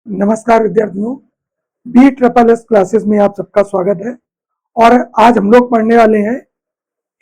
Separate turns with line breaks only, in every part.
नमस्कार विद्यार्थियों, B triple S classes में आप सबका स्वागत है। और आज हम लोग पढ़ने वाले हैं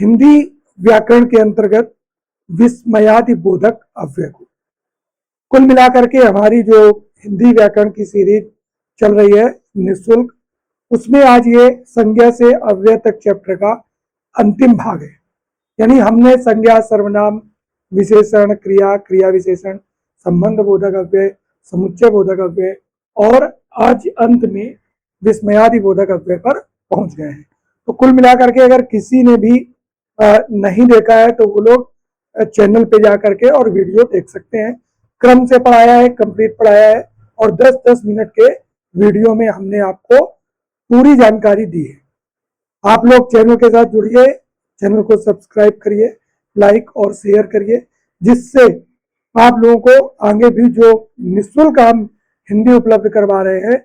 हिंदी व्याकरण के अंतर्गत विस्मयादि बोधक अव्यय को। कुल मिलाकर के हमारी जो हिंदी व्याकरण की सीरीज चल रही है निःशुल्क, उसमें आज ये संज्ञा से अव्यय तक चैप्टर का अंतिम भाग है। यानी हमने संज्ञा, सर्वनाम, विशेषण, क्रिया, क्रिया विशेषण, संबंध बोधक अव्यय, समुच्चय बोधक अव्यय और आज अंत में विस्मयादि बोधक अव्यय पर पहुंच गए हैं। तो कुल मिलाकर के अगर किसी ने भी नहीं देखा है तो वो लोग चैनल पे जा करके और वीडियो देख सकते हैं। क्रम से पढ़ाया है, कंप्लीट पढ़ाया है और 10-10 मिनट के वीडियो में हमने आपको पूरी जानकारी दी है। आप लोग चैनल के साथ जुड़िए, चैनल को सब्सक्राइब करिए, लाइक और शेयर करिए, जिससे आप लोगों को आगे भी जो निःशुल्क हम हिंदी उपलब्ध करवा रहे हैं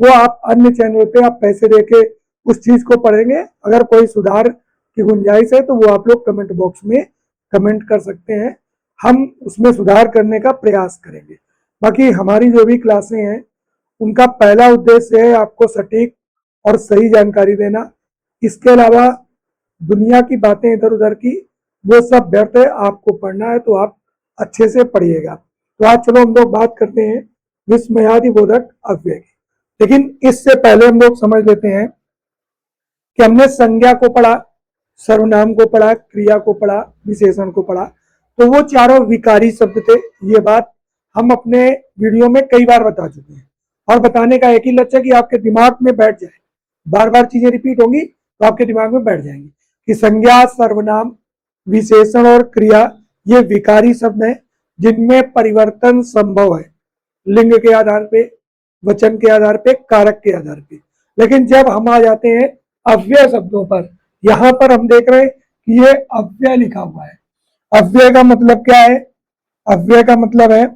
वो आप अन्य चैनल पे आप पैसे देके उस चीज को पढ़ेंगे। अगर कोई सुधार की गुंजाइश है तो वो आप लोग कमेंट बॉक्स में कमेंट कर सकते हैं, हम उसमें सुधार करने का प्रयास करेंगे। बाकी हमारी जो भी क्लासें हैं उनका पहला उद्देश्य है आपको सटीक और सही जानकारी देना। इसके अलावा दुनिया की बातें इधर उधर की वो सब व्यर्थ है, आपको पढ़ना है तो आप अच्छे से पढ़िएगा। तो आज चलो हम लोग बात करते हैं विस्मयादि बोधक अव्यय की। लेकिन इससे पहले हम लोग समझ लेते हैं कि हमने संज्ञा को पढ़ा, सर्वनाम को पढ़ा, क्रिया को पढ़ा, विशेषण को पढ़ा, तो वो चारों विकारी शब्द थे। ये बात हम अपने वीडियो में कई बार बता चुके हैं और बताने का एक ही लक्ष्य है कि आपके दिमाग में बैठ जाए। बार बार चीजें रिपीट होंगी तो आपके दिमाग में बैठ जाएंगी कि संज्ञा, सर्वनाम, विशेषण और क्रिया ये विकारी शब्द हैं जिनमें परिवर्तन संभव है, लिंग के आधार पे, वचन के आधार पे, कारक के आधार पे। लेकिन जब हम आ जाते हैं अव्यय शब्दों पर, यहां पर हम देख रहे हैं कि ये अव्यय लिखा हुआ है। अव्यय का मतलब क्या है? अव्यय का मतलब है,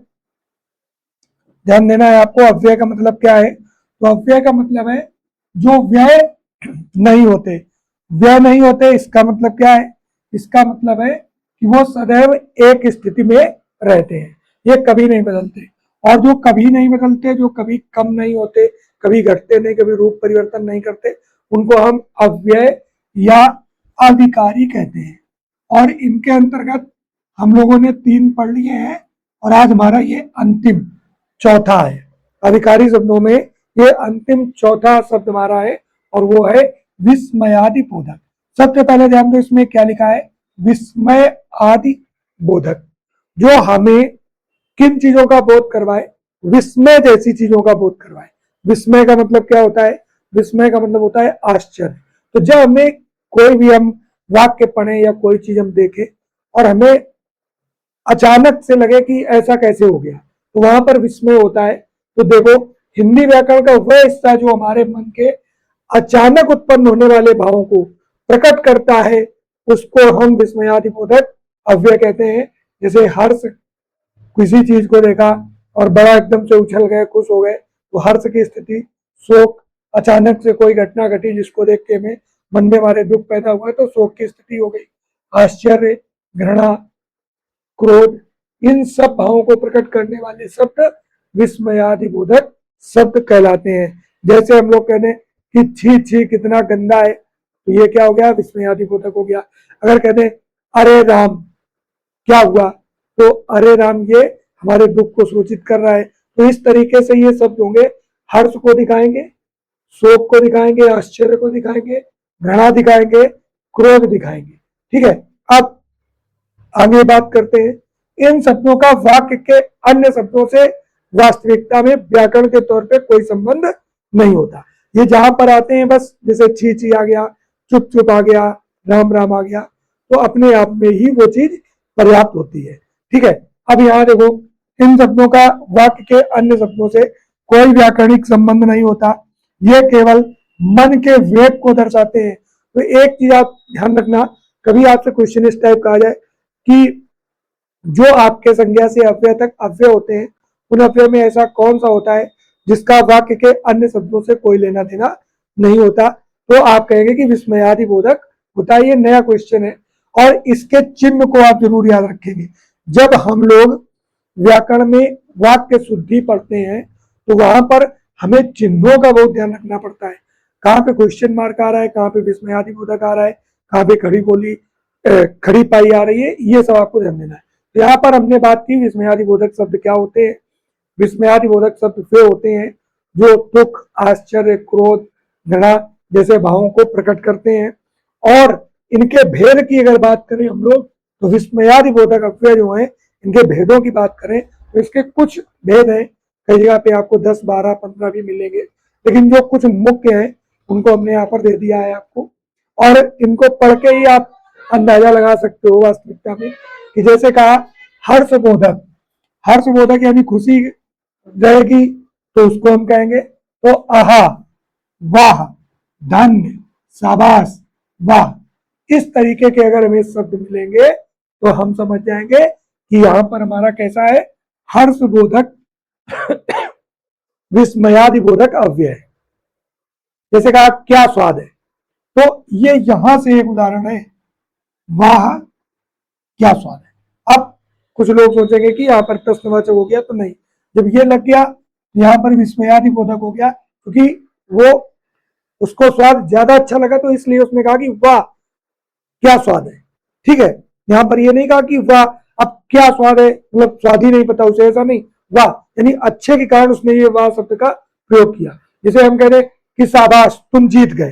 ध्यान देना है आपको, अव्यय का मतलब क्या है? तो अव्यय का मतलब है जो व्यय नहीं होते। व्यय नहीं होते इसका मतलब क्या है? इसका मतलब है कि वो सदैव एक स्थिति में रहते हैं, ये कभी नहीं बदलते। और जो कभी नहीं बदलते, जो कभी कम नहीं होते, कभी घटते नहीं, कभी रूप परिवर्तन नहीं करते, उनको हम अव्यय या अविकारी कहते हैं। और इनके अंतर्गत हम लोगों ने 3 पढ़ लिए हैं और आज हमारा ये अंतिम चौथा है। अविकारी शब्दों में ये अंतिम चौथा शब्द हमारा है और वो है विस्मयादि बोधक। सबसे पहले ध्यान दो इसमें क्या लिखा है, विस्मय आदि बोधक, जो हमें किन चीजों का बोध करवाए? विस्मय जैसी चीजों का बोध करवाए। विस्मय का मतलब क्या होता है? विस्मय का मतलब होता है आश्चर्य। तो जब हमें कोई भी हम वाक्य पढ़े या कोई चीज हम देखें और हमें अचानक से लगे कि ऐसा कैसे हो गया, तो वहां पर विस्मय होता है। तो देखो, हिंदी व्याकरण का वह हिस्सा जो हमारे मन के अचानक उत्पन्न होने वाले भावों को प्रकट करता है, उसको हम विस्मयादि बोधक अव्यय कहते हैं। जैसे हर्ष, किसी चीज को देखा और बड़ा एकदम से उछल गए, खुश हो गए, तो हर्ष की स्थिति। शोक, अचानक से कोई घटना घटी जिसको देख के हमें मन में हमारे दुख पैदा हुआ तो शोक की स्थिति हो गई। आश्चर्य, घृणा, क्रोध, इन सब भावों को प्रकट करने वाले शब्द विस्मयादि बोधक शब्द कहलाते हैं। जैसे हम लोग कहते हैं कि छी छी कितना गंदा है, तो ये क्या हो गया? विस्मयादि बोधक हो गया। अगर कहते हैं अरे राम क्या हुआ, तो अरे राम ये हमारे दुख को सूचित कर रहा है। तो इस तरीके से ये शब्द होंगे, हर्ष को दिखाएंगे, शोक को दिखाएंगे, आश्चर्य को दिखाएंगे, घृणा दिखाएंगे, क्रोध दिखाएंगे। ठीक है, अब आगे बात करते हैं। इन शब्दों का वाक्य के अन्य शब्दों से वास्तविकता में व्याकरण के तौर पे कोई संबंध नहीं होता। ये जहां पर आते हैं बस, जैसे छी छी आ गया, चुप चुप आ गया, राम राम आ गया, तो अपने आप में ही वो चीज पर्याप्त होती है। ठीक है, अब यहाँ देखो, इन शब्दों का वाक्य के अन्य शब्दों से कोई व्याकरणिक संबंध नहीं होता, ये केवल मन के वेग को दर्शाते हैं। तो एक चीज आप ध्यान रखना, कभी आपसे क्वेश्चन इस टाइप का आ जाए कि जो आपके संज्ञा से अव्यय तक अव्यय होते हैं, उन अव्यय में ऐसा कौन सा होता है जिसका वाक्य के अन्य शब्दों से कोई लेना देना नहीं होता, तो आप कहेंगे कि विस्मयादि बोधक होता है। ये नया क्वेश्चन है और इसके चिन्ह को आप जरूर याद रखेंगे। जब हम लोग व्याकरण में वाक्य शुद्धि पढ़ते हैं तो वहां पर हमें चिन्हों का बहुत ध्यान रखना पड़ता है। कहाँ पे क्वेश्चन मार्क आ रहा है, कहाँ पे विस्मयादिबोधक आ रहा है, कहाँ पे खड़ी बोली खड़ी पाई आ रही है, ये सब आपको ध्यान देना है। तो यहाँ पर हमने बात की विस्मयादिबोधक शब्द क्या होते हैं। विस्मयादिबोधक शब्द वे होते हैं जो दुख, आश्चर्य, क्रोध, घृणा जैसे भावों को प्रकट करते हैं। और इनके भेद की अगर बात करें हम लोग, तो विस्मयादिबोधक अव्यय जो है, इनके भेदों की बात करें तो इसके कुछ भेद हैं। कई जगह पे आपको 10, 12, 15 भी मिलेंगे, लेकिन जो कुछ मुख्य हैं उनको हमने यहाँ पर दे दिया है आपको। और इनको पढ़ के ही आप अंदाजा लगा सकते हो वास्तविकता में कि जैसे कहा हर्षबोधक, हर्षबोधक यानी खुशी रहेगी तो उसको हम कहेंगे तो आहा, वाह, धन्य, शाबाश, वाह। इस तरीके के अगर हमें शब्द मिलेंगे तो हम समझ जाएंगे कि यहां पर हमारा कैसा है, हर्षबोधक विस्मयादिबोधक अव्यय है। जैसे कहा क्या स्वाद है, तो ये यहां से एक उदाहरण है, वाह क्या स्वाद है। अब कुछ लोग सोचेंगे कि यहाँ पर प्रश्नवाचक हो गया, तो नहीं, जब ये लग गया यहाँ पर विस्मयादिबोधक हो गया, क्योंकि वो उसको स्वाद ज्यादा अच्छा लगा तो इसलिए उसने कहा कि वाह क्या स्वाद है। ठीक है, यहाँ पर ये नहीं कहा कि वाह अब क्या स्वाद है, मतलब स्वाद ही नहीं पता उसे, ऐसा नहीं, वाह यानी अच्छे के कारण उसने ये वाह शब्द का प्रयोग किया। जैसे हम कह रहे कि शाबाश तुम जीत गए,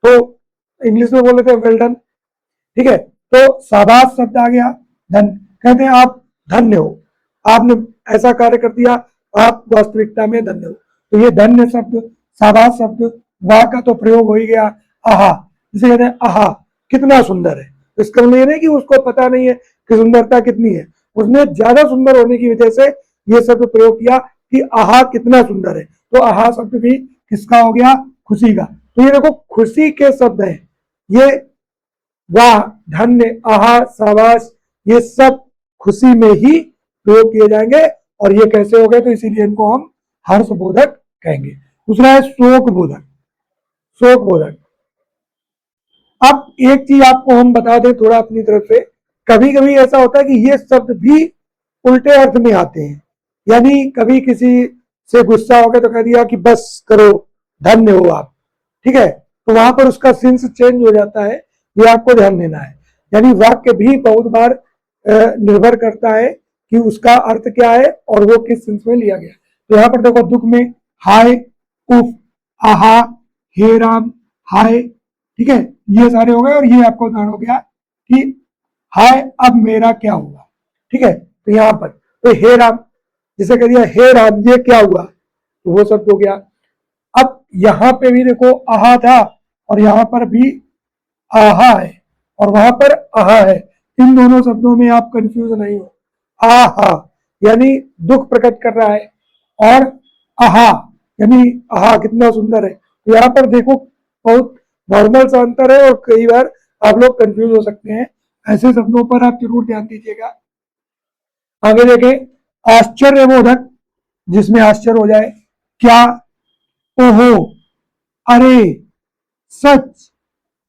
तो इंग्लिश में बोले थे वेल डन। ठीक है, तो शाबाश शब्द आ गया, धन कहते हैं आप धन्य हो, आपने ऐसा कार्य कर दिया, आप वास्तविकता में धन्य हो। तो ये धन्य शब्द, शाबाश शब्द, वाह का तो प्रयोग हो ही गया। आहा, जिसे कहते हैं आहा कितना सुंदर है, तो इसका मतलब ये नहीं कि उसको पता नहीं है कि सुंदरता कितनी है, उसने ज्यादा सुंदर होने की वजह से ये शब्द प्रयोग किया कि आहा कितना सुंदर है। तो आहा शब्द भी किसका हो गया, खुशी का। तो ये देखो खुशी के शब्द है ये, वाह, धन्य, आहा, शाबाश, ये सब खुशी में ही प्रयोग किए जाएंगे। और ये कैसे हो गए, तो इसीलिए इनको हम हर्षबोधक कहेंगे। दूसरा है शोक बोधक, शोक बोधक। अब एक चीज आपको हम बता दें थोड़ा अपनी तरफ से, कभी कभी ऐसा होता है कि ये शब्द भी उल्टे अर्थ में आते हैं। यानी कभी किसी से गुस्सा हो गया तो कह दिया कि बस करो, धन्य हो आप। ठीक है, तो वहां पर उसका सेंस चेंज हो जाता है, ये आपको ध्यान देना है। यानी वाक्य भी बहुत बार निर्भर करता है कि उसका अर्थ क्या है और वो किस सेंस में लिया गया। तो यहाँ पर देखो दुख में हाय, उफ, आहा, हे राम, हाय। ठीक है, ये सारे हो गए। और ये आपको उदाहरण हो गया कि हाय अब मेरा क्या हुआ। ठीक है, तो यहाँ पर तो हे राम, जिसे कह दिया हे राम ये क्या हुआ, तो वो शब्द हो गया। अब यहां पे भी देखो आहा था और यहां पर भी आहा है और वहां पर आहा है, इन दोनों शब्दों में आप कंफ्यूज नहीं हो। आहा यानी दुख प्रकट कर रहा है और आहा यानी आहा कितना सुंदर है। तो यहाँ पर देखो बहुत नॉर्मल सा अंतर है और कई बार आप लोग कंफ्यूज हो सकते हैं, ऐसे शब्दों पर आप जरूर ध्यान दीजिएगा। आगे देखें आश्चर्यबोधक, जिसमें आश्चर्य हो जाए, क्या, ओहो, अरे, सच,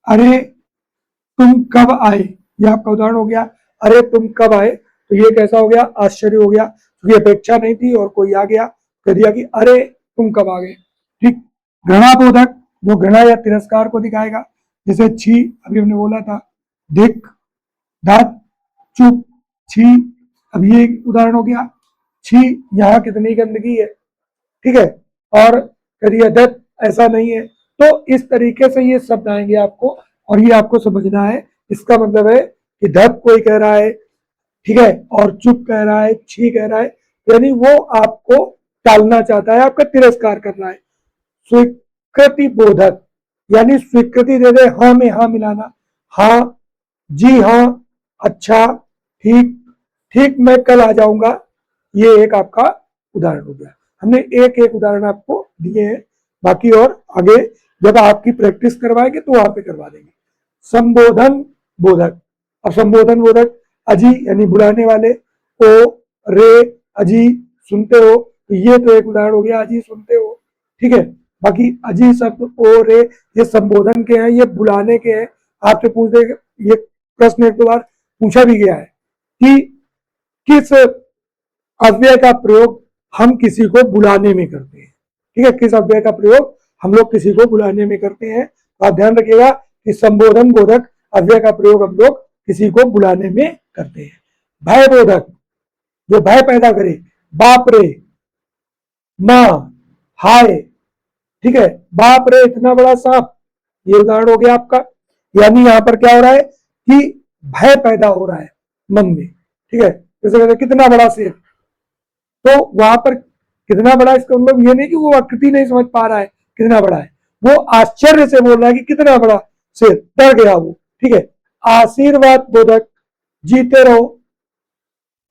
अरे तुम कब आए, ये आपका उदाहरण हो गया। अरे तुम कब आए, तो ये कैसा हो गया, आश्चर्य हो गया, क्योंकि अपेक्षा नहीं थी और कोई आ गया कह दिया कि अरे तुम कब आ गए। ठीक, घृणाबोधक, जो घृणा या तिरस्कार को दिखाएगा, जैसे छी अभी हमने बोला था, धिक, धत, चुप, छी। अब ये उदाहरण हो गया, छी यहाँ कितनी गंदगी है। ठीक है, और करिए दत्त ऐसा नहीं है। तो इस तरीके से ये शब्द आएंगे आपको और ये आपको समझना है। इसका मतलब है कि धप कोई कह रहा है, ठीक है, और चुप कह रहा है, छी कह रहा है, यानी वो आपको टालना चाहता है, आपका तिरस्कार कर रहा है। स्वीकृति बोधक यानी स्वीकृति दे दे, हाँ में हाँ मिलाना, हाँ, जी हाँ, अच्छा, ठीक, ठीक मैं कल आ जाऊंगा, ये एक आपका उदाहरण हो गया। हमने एक एक उदाहरण आपको दिए हैं, बाकी और आगे जब आपकी प्रैक्टिस करवाएंगे तो वहां पे करवा देंगे। संबोधन बोधक, अब संबोधन बोधक अजी यानी बुलाने वाले, ओ, रे, अजी सुनते हो, तो ये तो एक उदाहरण हो गया, अजी सुनते हो। ठीक है, बाकी अजी शब्द, ओ, रे, ये संबोधन के हैं, ये बुलाने के हैं। आपसे पूछ दे, ये प्रश्न एक दो बार पूछा भी गया है कि किस अव्यय का प्रयोग हम किसी को बुलाने में करते हैं। ठीक है, किस अव्यय का प्रयोग हम लोग किसी को बुलाने में करते हैं। तो आप ध्यान रखिएगा कि संबोधन बोधक अव्यय का प्रयोग हम लोग किसी को बुलाने में करते हैं। भय बोधक, जो भय पैदा करे, बाप रे, माँ, हाय। ठीक है, बाप रे इतना बड़ा सांप, ये उदाहरण हो गया आपका। यानी यहां पर क्या हो रहा है कि भय पैदा हो रहा है मन में। ठीक है, जैसे कहते हैं कितना बड़ा शेर, तो वहां पर कितना बड़ा, इसका मतलब ये नहीं कि वो आकृति नहीं समझ पा रहा है कितना बड़ा है, वो आश्चर्य से बोल रहा है कि कितना बड़ा शेर, डर गया वो। ठीक है, आशीर्वाद बोधक, जीते रहो,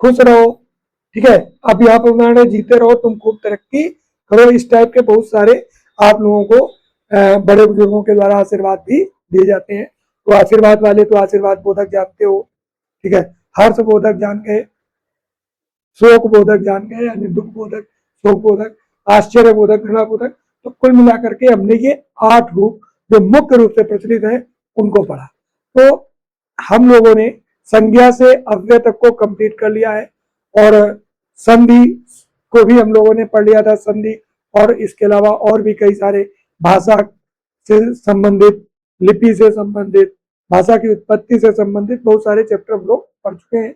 खुश रहो। ठीक है, अब यहाँ पर उदाहरण है जीते रहो, तुम खूब तरक्की करो। इस टाइप के बहुत सारे आप लोगों को बड़े बुजुर्गों के द्वारा आशीर्वाद भी दिए जाते हैं। तो आशीर्वाद वाले तो आशीर्वाद बोधक जानते हो। ठीक है, हर्ष बोधक जान गए, शोक बोधक जान गए, यानी दुख बोधक, शोक बोधक, आश्चर्य बोधक, घृणा बोधक। तो कुल मिलाकर के हमने ये 8 रूप जो मुख्य रूप से प्रचलित है उनको पढ़ा। तो हम लोगों ने संज्ञा से अव्यय तक को कंप्लीट कर लिया है, और संधि को भी हम लोगों ने पढ़ लिया था, संधि। और इसके अलावा और भी कई सारे भाषा से संबंधित, लिपि से संबंधित, भाषा की उत्पत्ति से संबंधित बहुत सारे चैप्टर हम लोग पढ़ चुके हैं।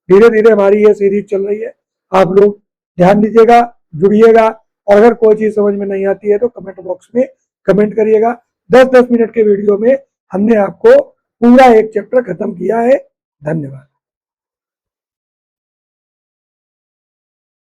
धीरे धीरे हमारी ये सीरीज चल रही है। आप लोग ध्यान दीजिएगा, जुड़िएगा, और अगर कोई चीज समझ में नहीं आती है तो कमेंट बॉक्स में कमेंट करिएगा। 10-10 मिनट के वीडियो में हमने आपको पूरा एक चैप्टर खत्म किया है। धन्यवाद।